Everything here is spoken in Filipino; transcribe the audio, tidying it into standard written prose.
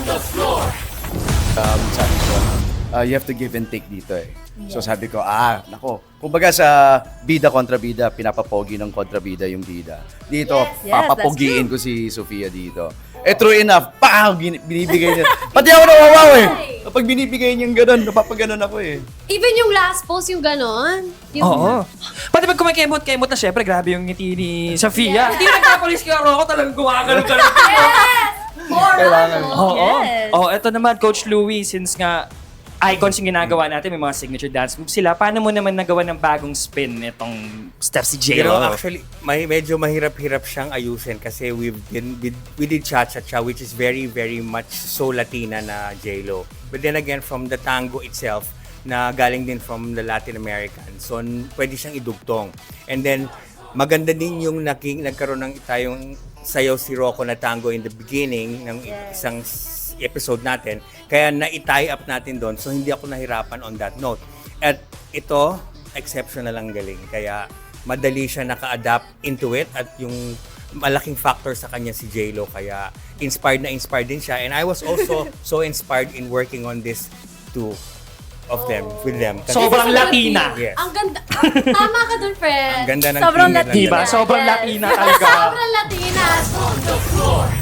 Sabi ko, you have to give and take dito eh. So sabi ko, nako. Kumbaga sa bida kontra bida, pinapapogi ng kontra bida yung bida. Dito, Yes, papapogiin ko si Sofia dito. True enough, binibigay niya. Pati ako nawawaw eh. Kapag binibigay niyang gano'n, napapaganon ako eh. Even yung last post, yung ganon. Yung Oo. Pati pag kumikemot-kemot na, syempre, grabe yung ngiti ni Sofia. Hindi nagpapalis kaya ako talagang gumagano-ganon. Kailangan. Oo. Yes. Oh, eto naman, Coach Louie, since nga icons yung ginagawa natin, may mga signature dance moves sila, paano mo naman nagawa ng bagong spin itong step si Pero J-Lo? actually, medyo mahirap-hirap siyang ayusin kasi we did cha-cha-cha, which is very, very much so Latina na J-Lo. But then again, from the tango itself, na galing din from the Latin American, so pwede siyang idugtong. And then, maganda din yung nagkaroon ng tayong sayaw si Rocco na tango in the beginning ng isang episode natin. Kaya na-tie up natin doon. So, hindi ako nahirapan on that note. At ito, exceptional ang galing. Kaya, madali siya naka-adapt into it. At yung malaking factor sa kanya si J-Lo. Kaya, inspired din siya. And I was also so inspired in working on this two of them, with them. Kasi- Sobrang Latina. Yes. Ang ganda. Tama ka dun, friend. Ang ganda ng Sobrang kilig ng Latina. Diba? Sobrang Yes. Latina talaga. Sobrang Latina.